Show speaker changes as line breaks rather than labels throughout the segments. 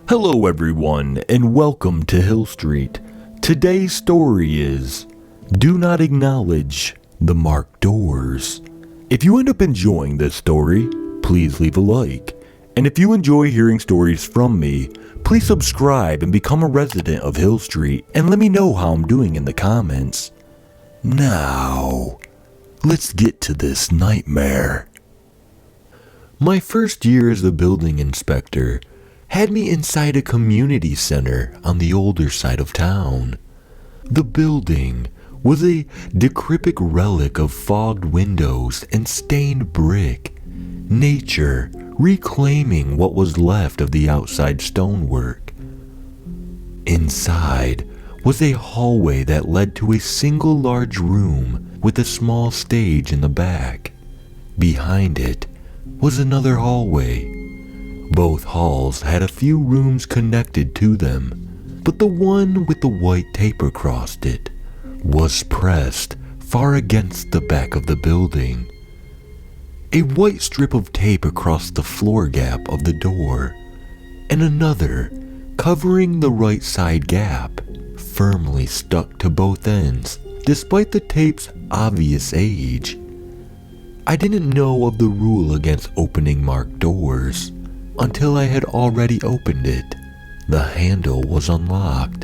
Hello everyone, and welcome to Hill Street. Today's story is Do Not Acknowledge the Marked Doors. If you end up enjoying this story, please leave a like. And if you enjoy hearing stories from me, please subscribe and become a resident of Hill Street and let me know how I'm doing in the comments. Now, let's get to this nightmare. My first year as a building inspector had me inside a community center on the older side of town. The building was a decrepit relic of fogged windows and stained brick, nature reclaiming what was left of the outside stonework. Inside was a hallway that led to a single large room with a small stage in the back. Behind it was another hallway. Both halls had a few rooms connected to them, but the one with the white tape across it was pressed far against the back of the building. A white strip of tape across the floor gap of the door, and another covering the right side gap, firmly stuck to both ends despite the tape's obvious age. I didn't know of the rule against opening marked doors until I had already opened it. The handle was unlocked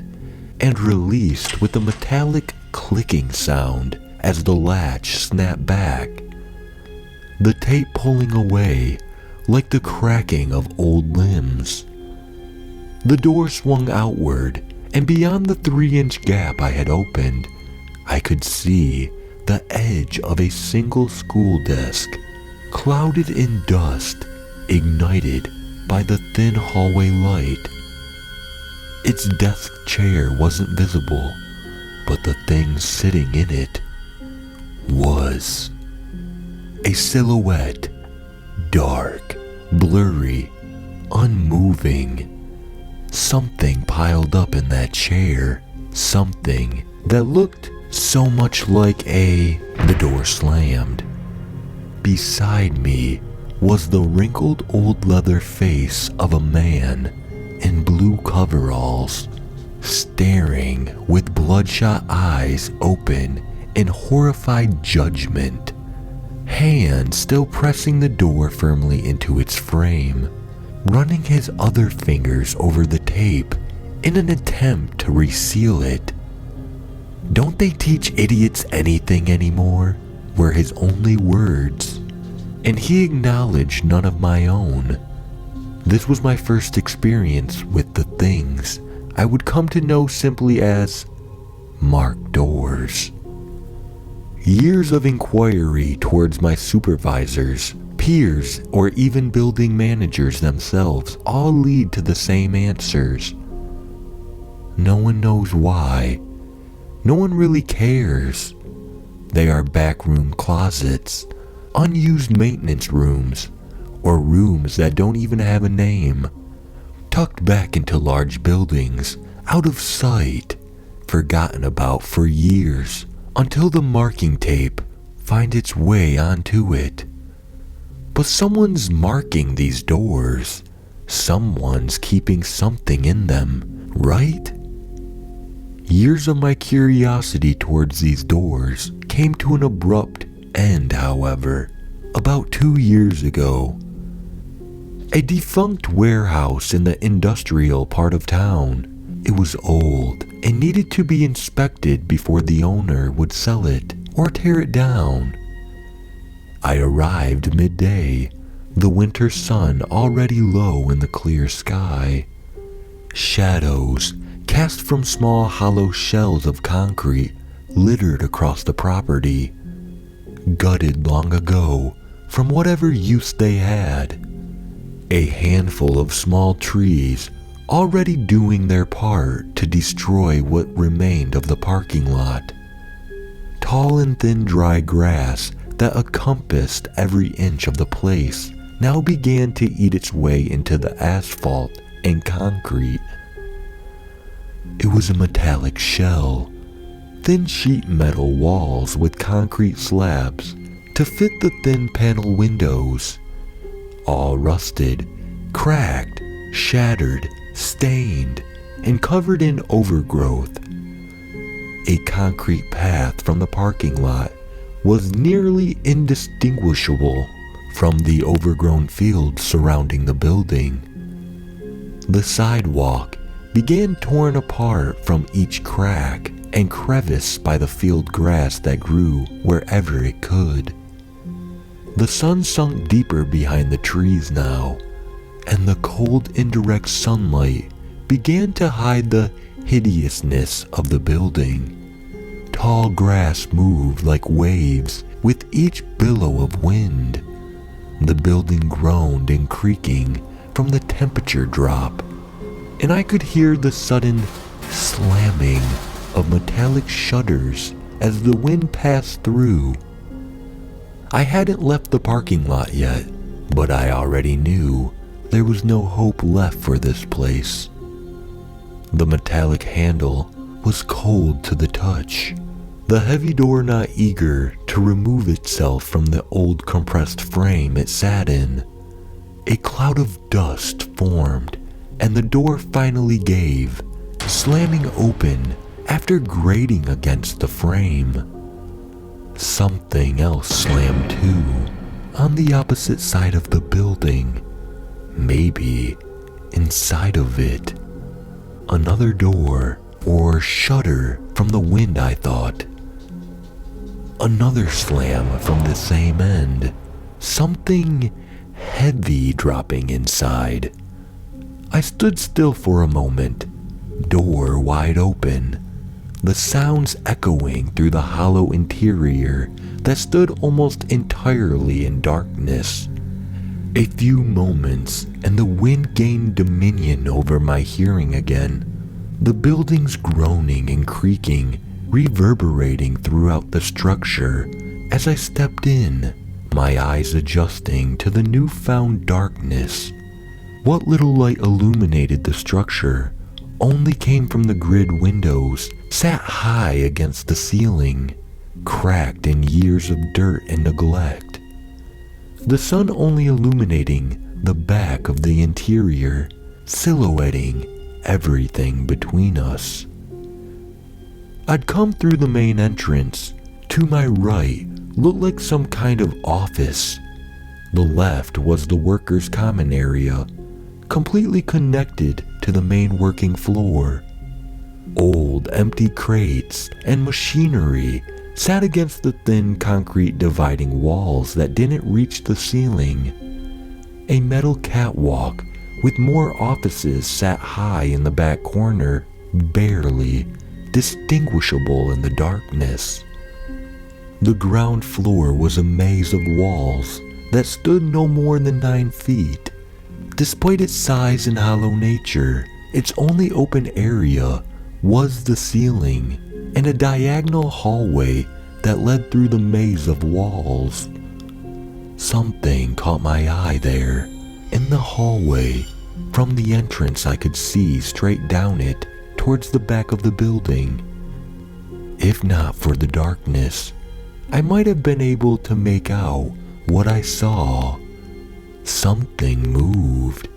and released with a metallic clicking sound as the latch snapped back, the tape pulling away like the cracking of old limbs. The door swung outward, and beyond the 3-inch gap I had opened, I could see the edge of a single school desk, clouded in dust, ignited by the thin hallway light. Its desk chair wasn't visible, but the thing sitting in it was a silhouette, dark, blurry, unmoving. Something piled up in that chair, something that looked so much like The door slammed. Beside me was the wrinkled old leather face of a man in blue coveralls, staring with bloodshot eyes open in horrified judgment, hand still pressing the door firmly into its frame, running his other fingers over the tape in an attempt to reseal it. "Don't they teach idiots anything anymore?" were his only words, and he acknowledged none of my own. This was my first experience with the things I would come to know simply as marked doors. Years of inquiry towards my supervisors, peers, or even building managers themselves all lead to the same answers. No one knows why. No one really cares. They are backroom closets, unused maintenance rooms, or rooms that don't even have a name, tucked back into large buildings, out of sight, forgotten about for years, until the marking tape finds its way onto it. But someone's marking these doors. Someone's keeping something in them, right? Years of my curiosity towards these doors came to an abrupt end, however, about 2 years ago. A defunct warehouse in the industrial part of town. It was old and needed to be inspected before the owner would sell it or tear it down. I arrived midday, the winter sun already low in the clear sky. Shadows cast from small hollow shells of concrete littered across the property, gutted long ago from whatever use they had. A handful of small trees already doing their part to destroy what remained of the parking lot. Tall and thin dry grass that encompassed every inch of the place now began to eat its way into the asphalt and concrete. It was a metallic shell, thin sheet metal walls with concrete slabs to fit the thin panel windows, all rusted, cracked, shattered, stained, and covered in overgrowth. A concrete path from the parking lot was nearly indistinguishable from the overgrown fields surrounding the building. The sidewalk began torn apart from each crack and crevice by the field grass that grew wherever it could. The sun sunk deeper behind the trees now, and the cold indirect sunlight began to hide the hideousness of the building. Tall grass moved like waves with each billow of wind. The building groaned and creaking from the temperature drop, and I could hear the sudden slamming of metallic shutters as the wind passed through. I hadn't left the parking lot yet, but I already knew there was no hope left for this place. The metallic handle was cold to the touch, the heavy door not eager to remove itself from the old compressed frame it sat in. A cloud of dust formed, and the door finally gave, slamming open after grating against the frame. Something else slammed too, on the opposite side of the building, maybe inside of it. Another door or shutter from the wind, I thought. Another slam from the same end, something heavy dropping inside. I stood still for a moment, door wide open, the sounds echoing through the hollow interior that stood almost entirely in darkness. A few moments and the wind gained dominion over my hearing again, the building's groaning and creaking reverberating throughout the structure as I stepped in, my eyes adjusting to the newfound darkness. What little light illuminated the structure only came from the grid windows sat high against the ceiling, cracked in years of dirt and neglect. The sun only illuminating the back of the interior, silhouetting everything between us. I'd come through the main entrance. To my right looked like some kind of office. The left was the workers' common area, completely connected to the main working floor. Old empty crates and machinery sat against the thin concrete dividing walls that didn't reach the ceiling. A metal catwalk with more offices sat high in the back corner, barely distinguishable in the darkness. The ground floor was a maze of walls that stood no more than 9 feet. Despite its size and hollow nature, its only open area was the ceiling and a diagonal hallway that led through the maze of walls. Something caught my eye there. In the hallway, from the entrance I could see straight down it towards the back of the building. If not for the darkness, I might have been able to make out what I saw. Something moved.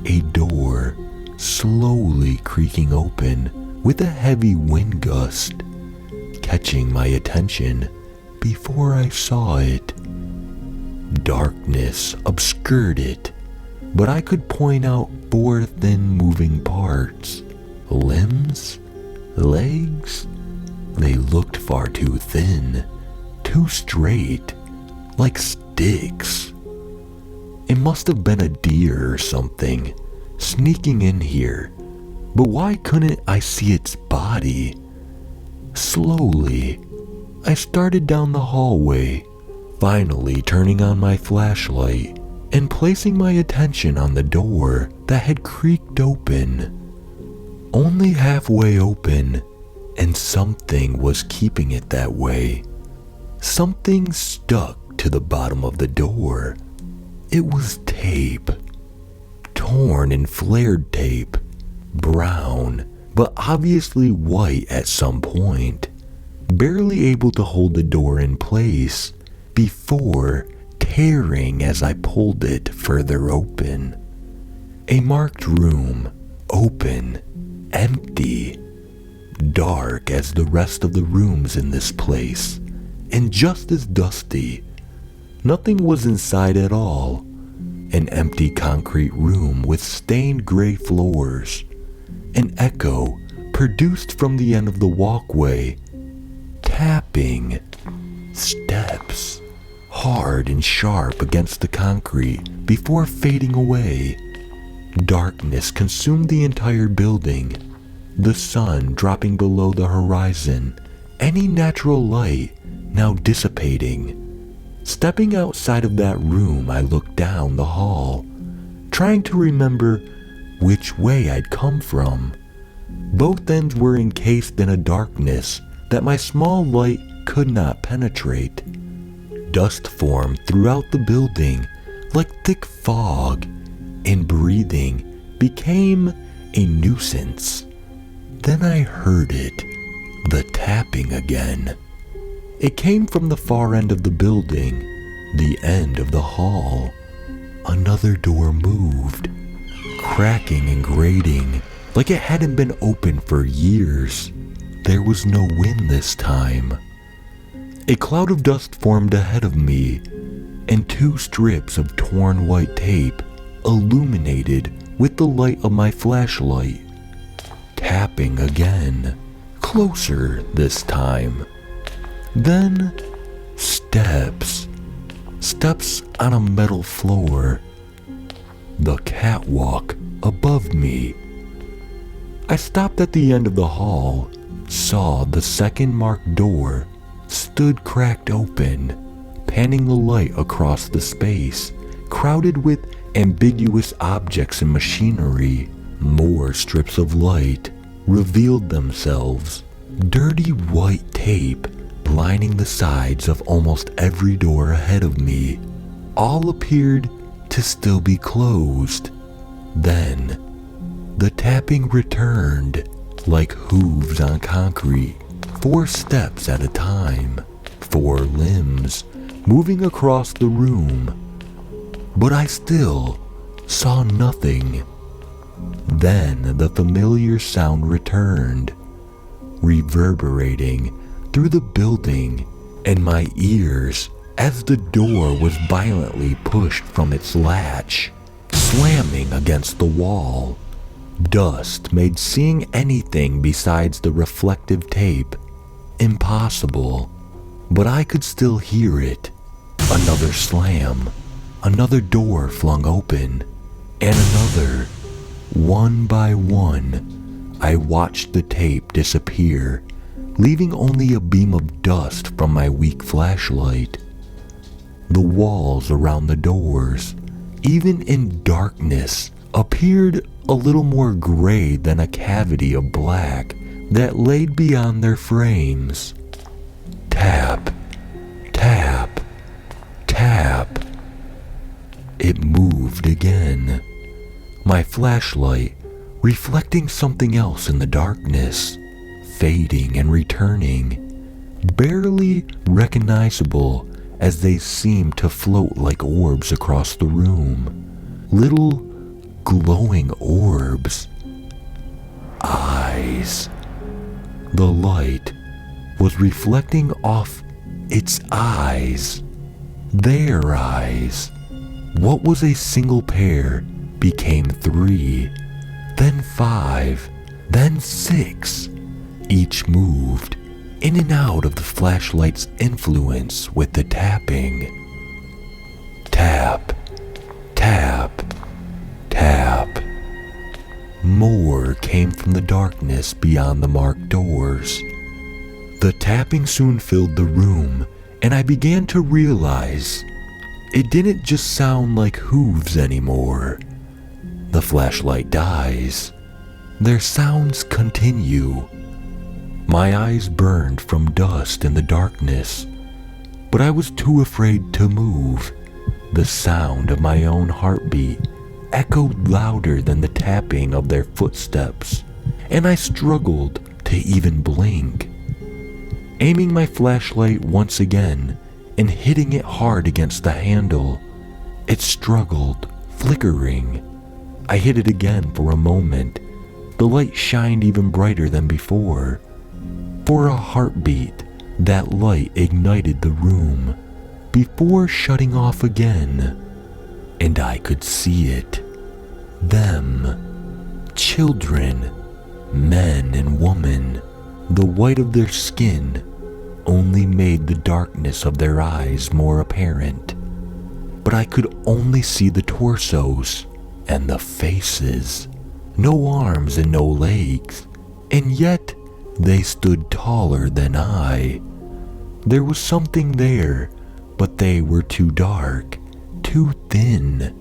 A door slowly creaking open with a heavy wind gust, catching my attention before I saw it. Darkness obscured it, but I could point out 4 thin moving parts. Limbs? Legs? They looked far too thin, too straight, like sticks. It must have been a deer or something, sneaking in here, but why couldn't I see its body? Slowly, I started down the hallway, finally turning on my flashlight and placing my attention on the door that had creaked open. Only halfway open, and something was keeping it that way. Something stuck to the bottom of the door. It was tape. Torn and flared tape. Brown, but obviously white at some point. Barely able to hold the door in place before tearing as I pulled it further open. A marked room, open, empty, dark as the rest of the rooms in this place, and just as dusty. Nothing was inside at all. An empty concrete room with stained gray floors. An echo produced from the end of the walkway. Tapping. Steps. Hard and sharp against the concrete before fading away. Darkness consumed the entire building. The sun dropping below the horizon. Any natural light now dissipating. Stepping outside of that room, I looked down the hall, trying to remember which way I'd come from. Both ends were encased in a darkness that my small light could not penetrate. Dust formed throughout the building like thick fog, and breathing became a nuisance. Then I heard it, the tapping again. It came from the far end of the building, the end of the hall. Another door moved, cracking and grating like it hadn't been open for years. There was no wind this time. A cloud of dust formed ahead of me, and 2 strips of torn white tape illuminated with the light of my flashlight. Tapping again, closer this time. Then, steps. Steps on a metal floor. The catwalk above me. I stopped at the end of the hall, saw the second marked door, stood cracked open, panning the light across the space, crowded with ambiguous objects and machinery. More strips of light revealed themselves, dirty white tape lining the sides of almost every door ahead of me. All appeared to still be closed. Then, the tapping returned, like hooves on concrete, 4 steps at a time, 4 limbs moving across the room. But I still saw nothing. Then the familiar sound returned, reverberating through the building and my ears as the door was violently pushed from its latch, slamming against the wall. Dust made seeing anything besides the reflective tape impossible, but I could still hear it. Another slam, another door flung open, and another. One by one, I watched the tape disappear, leaving only a beam of dust from my weak flashlight. The walls around the doors, even in darkness, appeared a little more gray than a cavity of black that laid beyond their frames. Tap, tap, tap. It moved again. My flashlight reflecting something else in the darkness, fading and returning, barely recognizable as they seemed to float like orbs across the room. Little glowing orbs. Eyes. The light was reflecting off its eyes. Their eyes. What was a single pair became 3, then 5, then 6. Each moved in and out of the flashlight's influence with the tapping. Tap, tap, tap. More came from the darkness beyond the marked doors. The tapping soon filled the room, and I began to realize it didn't just sound like hooves anymore. The flashlight dies. Their sounds continue. My eyes burned from dust in the darkness, but I was too afraid to move. The sound of my own heartbeat echoed louder than the tapping of their footsteps, and I struggled to even blink. Aiming my flashlight once again and hitting it hard against the handle, it struggled, flickering. I hit it again for a moment, the light shined even brighter than before. For a heartbeat, that light ignited the room before shutting off again, and I could see it. Them. Children. Men and women. The white of their skin only made the darkness of their eyes more apparent, but I could only see the torsos and the faces. No arms and no legs, and yet they stood taller than I. There was something there, but they were too dark, too thin.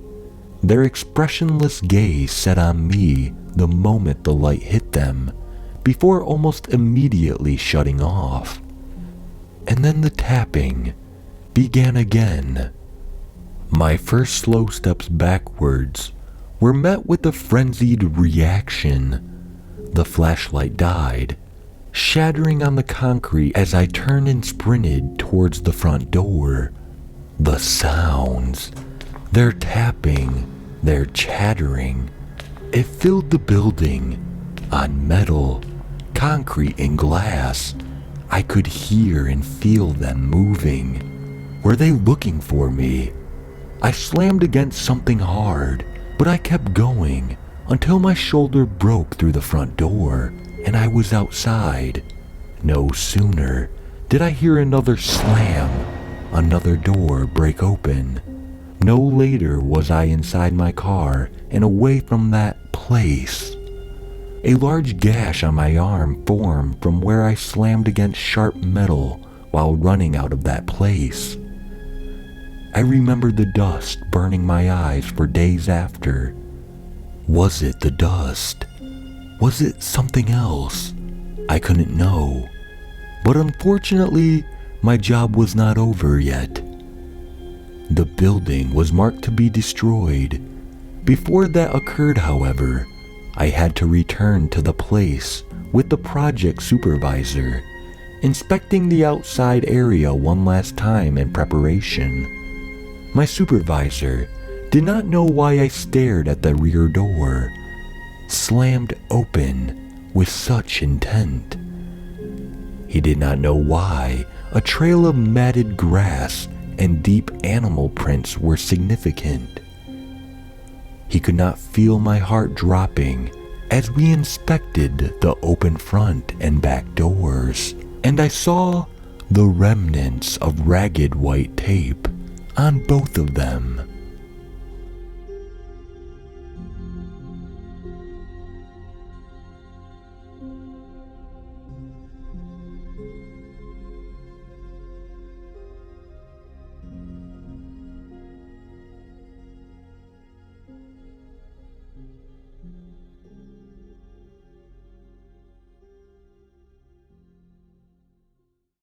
Their expressionless gaze set on me the moment the light hit them, before almost immediately shutting off. And then the tapping began again. My first slow steps backwards were met with a frenzied reaction. The flashlight died, shattering on the concrete as I turned and sprinted towards the front door. The sounds, their tapping, their chattering, it filled the building. On metal, concrete, and glass, I could hear and feel them moving. Were they looking for me? I slammed against something hard, but I kept going until my shoulder broke through the front door and I was outside. No sooner did I hear another slam, another door break open. No later was I inside my car and away from that place. A large gash on my arm formed from where I slammed against sharp metal while running out of that place. I remembered the dust burning my eyes for days after. Was it the dust? Was it something else? I couldn't know. But unfortunately, my job was not over yet. The building was marked to be destroyed. Before that occurred, however, I had to return to the place with the project supervisor, inspecting the outside area one last time in preparation. My supervisor did not know why I stared at the rear door, slammed open with such intent. He did not know why a trail of matted grass and deep animal prints were significant. He could not feel my heart dropping as we inspected the open front and back doors, and I saw the remnants of ragged white tape on both of them.